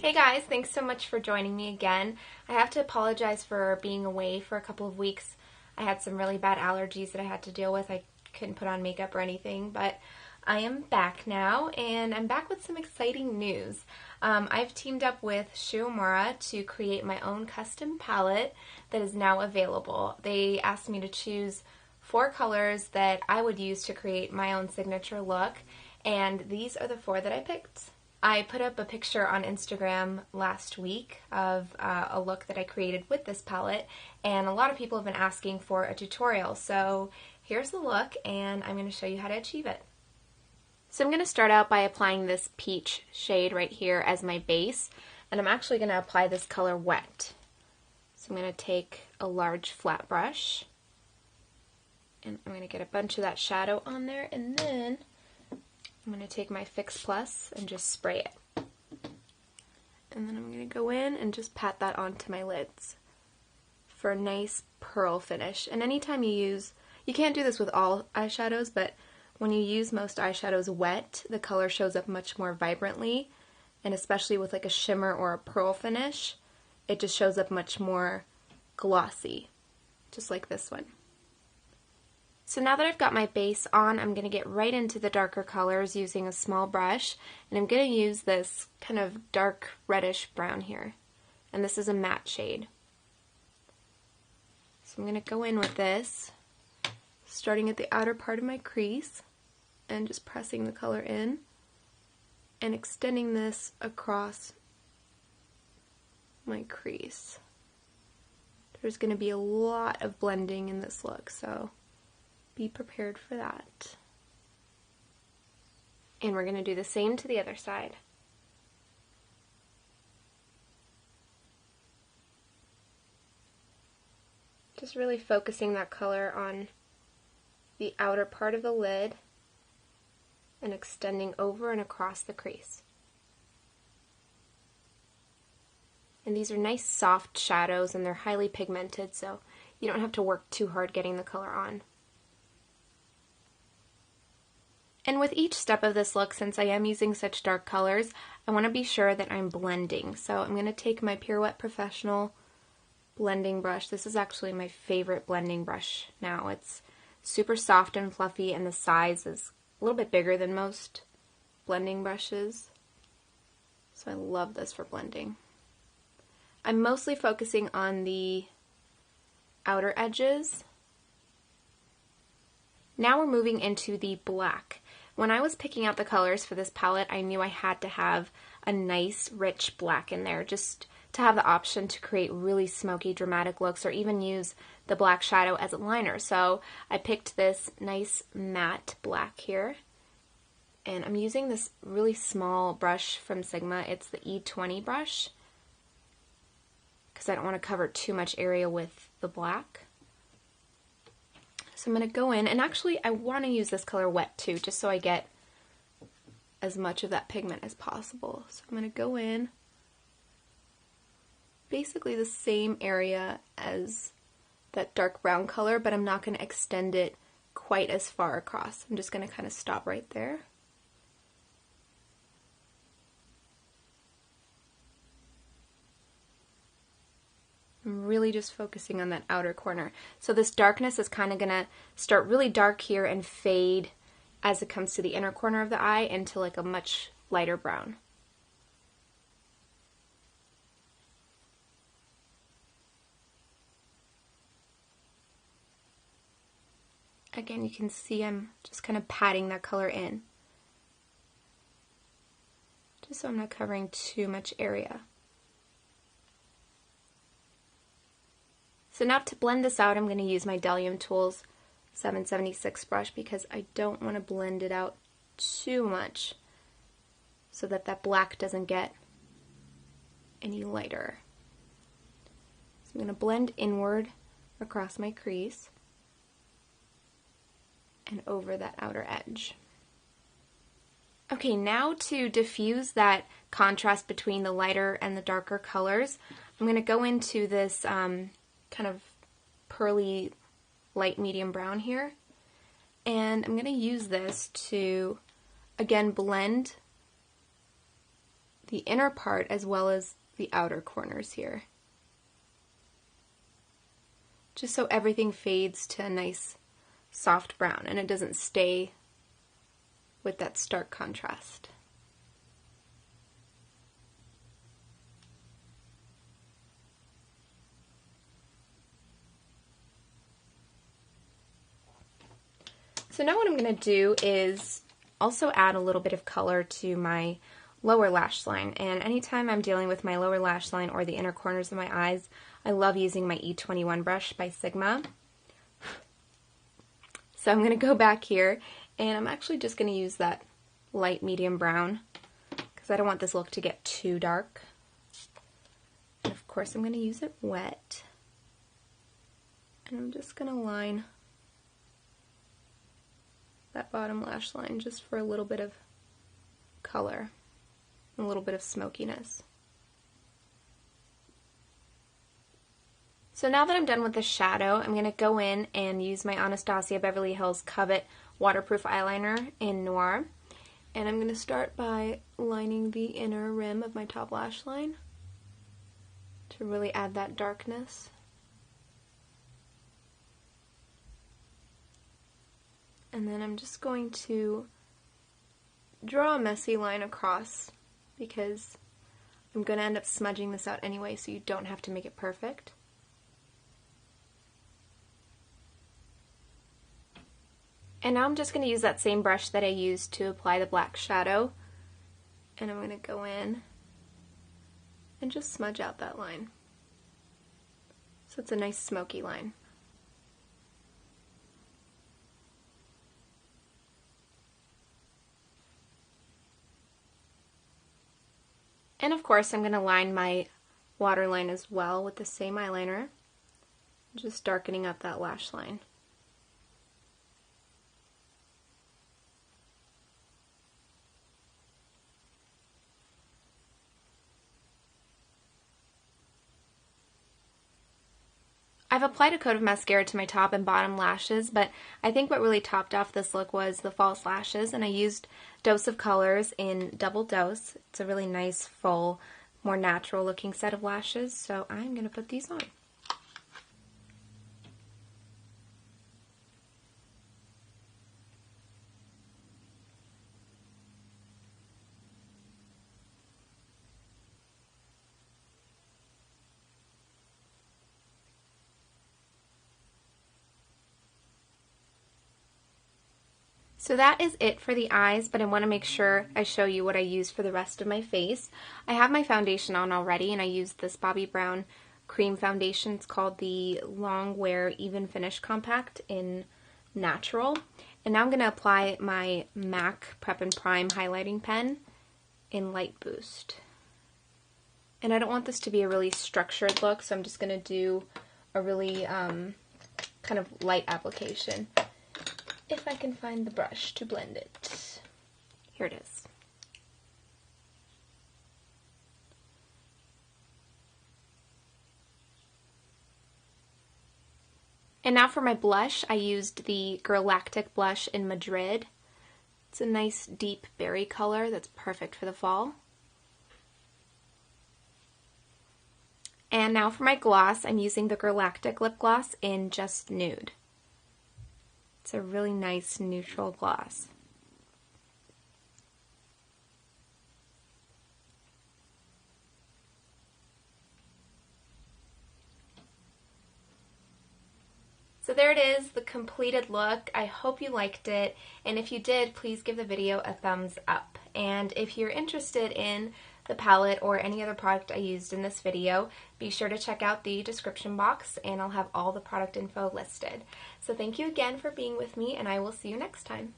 Hey guys, thanks so much for joining me again. I have to apologize for being away for a couple of weeks. I had some really bad allergies that I had to deal with. I couldn't put on makeup or anything, but I am back now, and I'm back with some exciting news. I've teamed up with Shiomura to create my own custom palette that is now available. They asked me to choose 4 colors that I would use to create my own signature look, and these are the 4 that I picked. I put up a picture on Instagram last week of a look that I created with this palette, and a lot of people have been asking for a tutorial, so here's the look, and I'm going to show you how to achieve it. So I'm going to start out by applying this peach shade right here as my base, and I'm actually going to apply this color wet. So I'm going to take a large flat brush, and I'm going to get a bunch of that shadow on there, and then I'm going to take my Fix Plus and just spray it. And then I'm going to go in and just pat that onto my lids for a nice pearl finish. And anytime you can't do this with all eyeshadows, but when you use most eyeshadows wet, the color shows up much more vibrantly, and especially with like a shimmer or a pearl finish, it just shows up much more glossy, just like this one. So now that I've got my base on, I'm going to get right into the darker colors using a small brush, and I'm going to use this kind of dark reddish brown here, and this is a matte shade. So I'm going to go in with this, starting at the outer part of my crease, and just pressing the color in, and extending this across my crease. There's going to be a lot of blending in this look, so be prepared for that. And we're going to do the same to the other side. Just really focusing that color on the outer part of the lid and extending over and across the crease. And these are nice soft shadows, and they're highly pigmented, so you don't have to work too hard getting the color on. And with each step of this look, since I am using such dark colors, I want to be sure that I'm blending. So I'm going to take my Pirouette Professional blending brush. This is actually my favorite blending brush now. It's super soft and fluffy, and the size is a little bit bigger than most blending brushes. So I love this for blending. I'm mostly focusing on the outer edges. Now we're moving into the black. When I was picking out the colors for this palette, I knew I had to have a nice, rich black in there, just to have the option to create really smoky, dramatic looks, or even use the black shadow as a liner. So I picked this nice matte black here, and I'm using this really small brush from Sigma. It's the E20 brush, because I don't want to cover too much area with the black. So I'm going to go in, and actually I want to use this color wet too, just so I get as much of that pigment as possible. So I'm going to go in basically the same area as that dark brown color, but I'm not going to extend it quite as far across. I'm just going to kind of stop right there. I'm really just focusing on that outer corner. So this darkness is kind of going to start really dark here and fade as it comes to the inner corner of the eye into like a much lighter brown. Again, you can see I'm just kind of patting that color in, just so I'm not covering too much area. So now to blend this out, I'm going to use my Delium Tools 776 brush, because I don't want to blend it out too much so that that black doesn't get any lighter. So I'm going to blend inward across my crease and over that outer edge. Okay, now to diffuse that contrast between the lighter and the darker colors, I'm going to go into this kind of pearly light medium brown here, and I'm going to use this to again blend the inner part as well as the outer corners here. Just so everything fades to a nice soft brown and it doesn't stay with that stark contrast. So now what I'm going to do is also add a little bit of color to my lower lash line, and anytime I'm dealing with my lower lash line or the inner corners of my eyes, I love using my E21 brush by Sigma. So I'm going to go back here, and I'm actually just going to use that light medium brown because I don't want this look to get too dark. And of course I'm going to use it wet, and I'm just going to line that bottom lash line just for a little bit of color, a little bit of smokiness. So now that I'm done with the shadow, I'm going to go in and use my Anastasia Beverly Hills Covet waterproof eyeliner in Noir. And I'm going to start by lining the inner rim of my top lash line to really add that darkness. And then I'm just going to draw a messy line across because I'm going to end up smudging this out anyway, so you don't have to make it perfect. And now I'm just going to use that same brush that I used to apply the black shadow, and I'm going to go in and just smudge out that line. So it's a nice smoky line. And of course I'm going to line my waterline as well with the same eyeliner, just darkening up that lash line. I've applied a coat of mascara to my top and bottom lashes, but I think what really topped off this look was the false lashes, and I used Dose of Colors in Double Dose. It's a really nice, full, more natural looking set of lashes, so I'm going to put these on. So that is it for the eyes, but I want to make sure I show you what I use for the rest of my face. I have my foundation on already, and I used this Bobbi Brown cream foundation. It's called the Long Wear Even Finish Compact in Natural. And now I'm going to apply my MAC Prep and Prime highlighting pen in Light Boost. And I don't want this to be a really structured look, so I'm just going to do a really kind of light application. If I can find the brush to blend it. Here it is. And now for my blush, I used the Girlactic blush in Madrid. It's a nice deep berry color that's perfect for the fall. And now for my gloss, I'm using the Girlactic lip gloss in Just Nude. It's a really nice neutral gloss. So there it is, the completed look. I hope you liked it, and if you did, please give the video a thumbs up. And if you're interested in the palette or any other product I used in this video, be sure to check out the description box and I'll have all the product info listed. So thank you again for being with me, and I will see you next time.